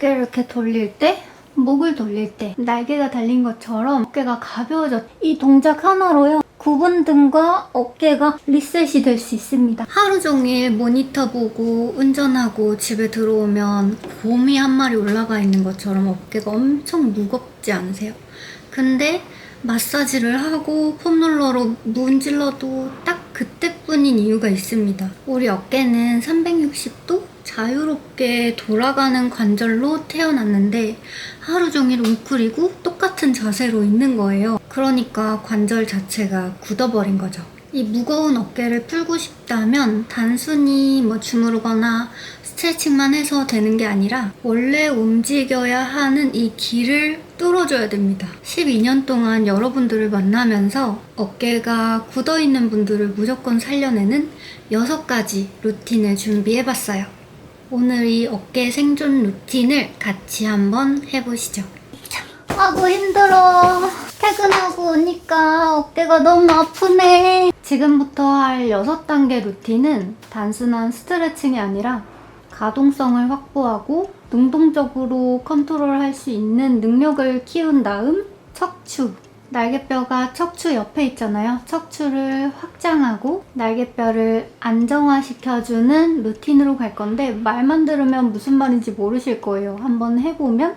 어깨를 이렇게 돌릴 때, 목을 돌릴 때 날개가 달린 것처럼 어깨가 가벼워졌. 이 동작 하나로요, 구분 등과 어깨가 리셋이 될 수 있습니다. 하루 종일 모니터 보고 운전하고 집에 들어오면 곰이 한 마리 올라가 있는 것처럼 어깨가 엄청 무겁지 않으세요? 근데 마사지를 하고 폼롤러로 문질러도 딱 그때뿐인 이유가 있습니다. 우리 어깨는 360도 자유롭게 돌아가는 관절로 태어났는데 하루 종일 웅크리고 똑같은 자세로 있는 거예요. 그러니까 관절 자체가 굳어버린 거죠. 이 무거운 어깨를 풀고 싶다면 단순히 주무르거나 스트레칭만 해서 되는 게 아니라 원래 움직여야 하는 이 길을 뚫어줘야 됩니다. 12년 동안 여러분들을 만나면서 어깨가 굳어있는 분들을 무조건 살려내는 6가지 루틴을 준비해봤어요. 오늘 이 어깨 생존 루틴을 같이 한번 해보시죠. 아이고 힘들어. 퇴근하고 오니까 어깨가 너무 아프네. 지금부터 할 6단계 루틴은 단순한 스트레칭이 아니라 가동성을 확보하고 능동적으로 컨트롤할 수 있는 능력을 키운 다음 척추, 날개뼈가 척추 옆에 있잖아요. 척추를 확장하고 날개뼈를 안정화시켜주는 루틴으로 갈 건데 말만 들으면 무슨 말인지 모르실 거예요. 한번 해보면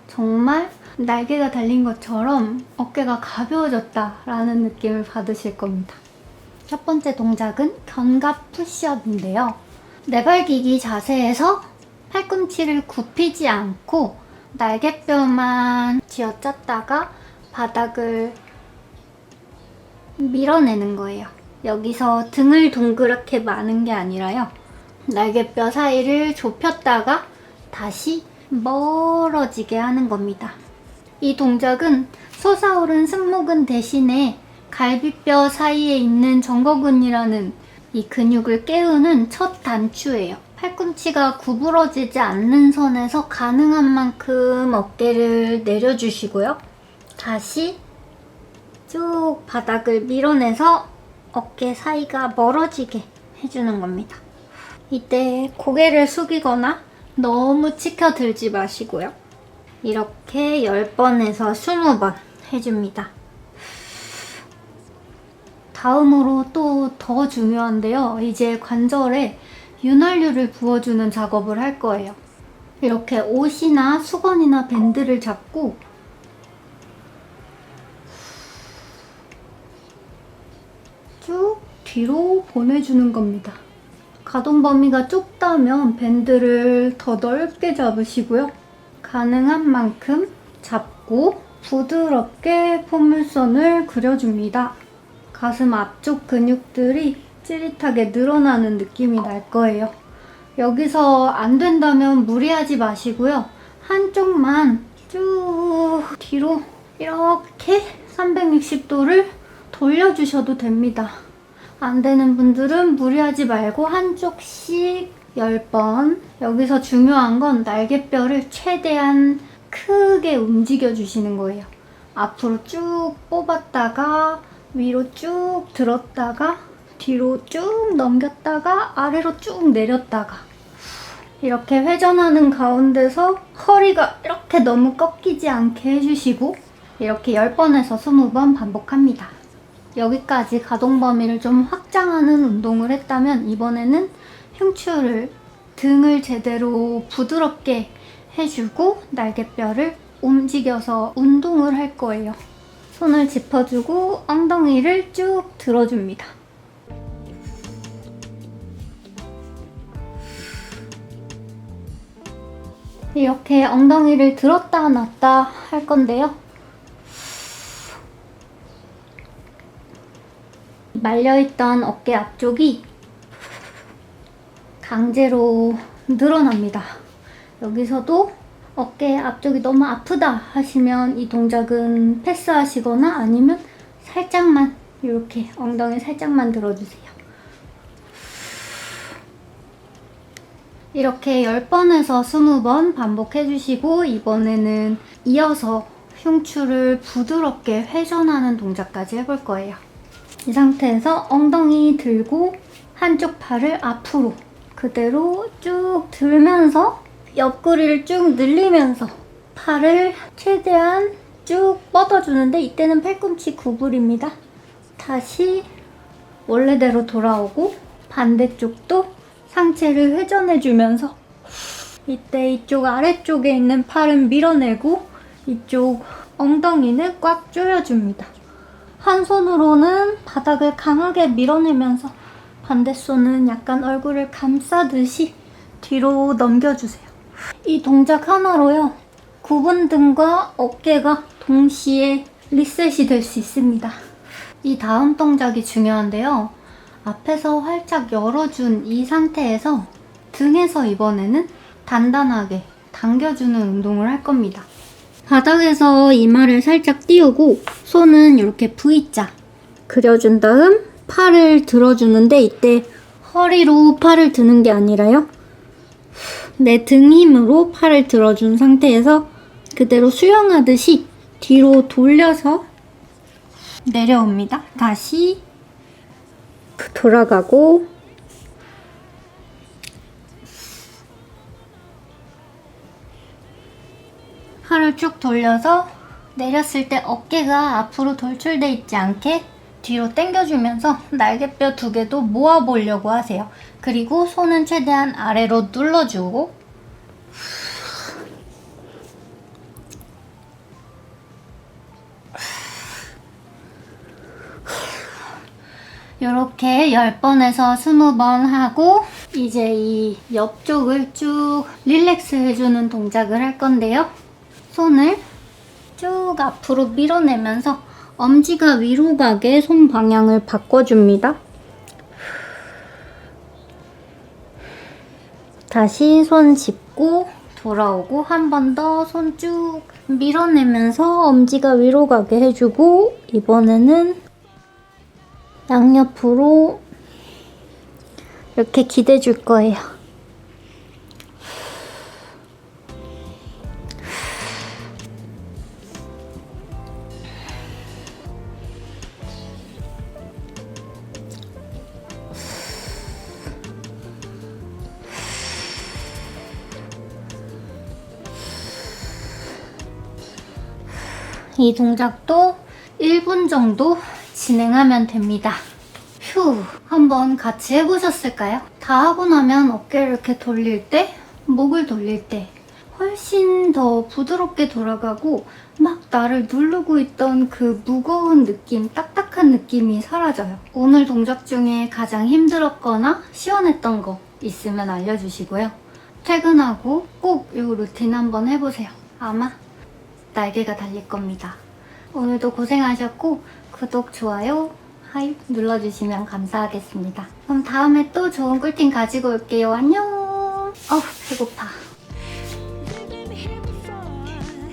정말 날개가 달린 것처럼 어깨가 가벼워졌다라는 느낌을 받으실 겁니다. 첫 번째 동작은 견갑 푸시업인데요. 내발기기 자세에서 팔꿈치를 굽히지 않고 날개뼈만 쥐어짰다가 바닥을 밀어내는 거예요. 여기서 등을 동그랗게 마는 게 아니라요, 날개뼈 사이를 좁혔다가 다시 멀어지게 하는 겁니다. 이 동작은 솟아오른 승모근 대신에 갈비뼈 사이에 있는 정거근이라는 이 근육을 깨우는 첫 단추예요. 팔꿈치가 구부러지지 않는 선에서 가능한 만큼 어깨를 내려주시고요. 다시 쭉 바닥을 밀어내서 어깨 사이가 멀어지게 해주는 겁니다. 이때 고개를 숙이거나 너무 치켜들지 마시고요. 이렇게 10번에서 20번 해줍니다. 다음으로 또 더 중요한데요. 이제 관절에 윤활유를 부어주는 작업을 할 거예요. 이렇게 옷이나 수건이나 밴드를 잡고 쭉 뒤로 보내주는 겁니다. 가동 범위가 좁다면 밴드를 더 넓게 잡으시고요. 가능한 만큼 잡고 부드럽게 포물선을 그려줍니다. 가슴 앞쪽 근육들이 찌릿하게 늘어나는 느낌이 날 거예요. 여기서 안 된다면 무리하지 마시고요. 한쪽만 쭉 뒤로 이렇게 360도를 돌려주셔도 됩니다. 안 되는 분들은 무리하지 말고 한쪽씩 10번. 여기서 중요한 건 날개뼈를 최대한 크게 움직여 주시는 거예요. 앞으로 쭉 뽑았다가 위로 쭉 들었다가 뒤로 쭉 넘겼다가 아래로 쭉 내렸다가 이렇게 회전하는 가운데서 허리가 이렇게 너무 꺾이지 않게 해주시고 이렇게 10번에서 20번 반복합니다. 여기까지 가동 범위를 좀 확장하는 운동을 했다면 이번에는 흉추를, 등을 제대로 부드럽게 해주고 날개뼈를 움직여서 운동을 할 거예요. 손을 짚어주고 엉덩이를 쭉 들어줍니다. 이렇게 엉덩이를 들었다 놨다 할 건데요. 말려있던 어깨 앞쪽이 강제로 늘어납니다. 여기서도 어깨 앞쪽이 너무 아프다 하시면 이 동작은 패스하시거나 아니면 살짝만 이렇게 엉덩이 살짝만 들어주세요. 이렇게 10번에서 20번 반복해주시고 이번에는 이어서 흉추를 부드럽게 회전하는 동작까지 해볼 거예요. 이 상태에서 엉덩이 들고 한쪽 팔을 앞으로 그대로 쭉 들면서 옆구리를 쭉 늘리면서 팔을 최대한 쭉 뻗어주는데 이때는 팔꿈치 구부립니다. 다시 원래대로 돌아오고 반대쪽도 상체를 회전해주면서 이때 이쪽 아래쪽에 있는 팔은 밀어내고 이쪽 엉덩이는 꽉 조여줍니다. 한 손으로는 바닥을 강하게 밀어내면서 반대 손은 약간 얼굴을 감싸듯이 뒤로 넘겨주세요. 이 동작 하나로요, 구분 등과 어깨가 동시에 리셋이 될 수 있습니다. 이 다음 동작이 중요한데요. 앞에서 활짝 열어준 이 상태에서 등에서 이번에는 단단하게 당겨주는 운동을 할 겁니다. 바닥에서 이마를 살짝 띄우고 손은 이렇게 V자 그려준 다음 팔을 들어주는데 이때 허리로 팔을 드는 게 아니라요. 내 등 힘으로 팔을 들어준 상태에서 그대로 수영하듯이 뒤로 돌려서 내려옵니다. 다시 돌아가고 팔을 쭉 돌려서 내렸을 때 어깨가 앞으로 돌출돼 있지 않게 뒤로 당겨주면서 날개뼈 2개도 모아보려고 하세요. 그리고 손은 최대한 아래로 눌러주고 이렇게 10번에서 20번 하고 이제 이 옆쪽을 쭉 릴렉스 해주는 동작을 할 건데요. 손을 쭉 앞으로 밀어내면서 엄지가 위로 가게 손 방향을 바꿔줍니다. 다시 손 짚고 돌아오고 한 번 더 손 쭉 밀어내면서 엄지가 위로 가게 해주고 이번에는 양옆으로 이렇게 기대줄 거예요. 이 동작도 1분 정도 진행하면 됩니다. 휴, 한번 같이 해보셨을까요? 다 하고 나면 어깨를 이렇게 돌릴 때, 목을 돌릴 때 훨씬 더 부드럽게 돌아가고 막 나를 누르고 있던 그 무거운 느낌, 딱딱한 느낌이 사라져요. 오늘 동작 중에 가장 힘들었거나 시원했던 거 있으면 알려주시고요. 퇴근하고 꼭 이 루틴 한번 해보세요. 아마 날개가 달릴 겁니다. 오늘도 고생하셨고 구독, 좋아요, 하이 눌러주시면 감사하겠습니다. 그럼 다음에 또 좋은 꿀팁 가지고 올게요. 안녕. 배고파.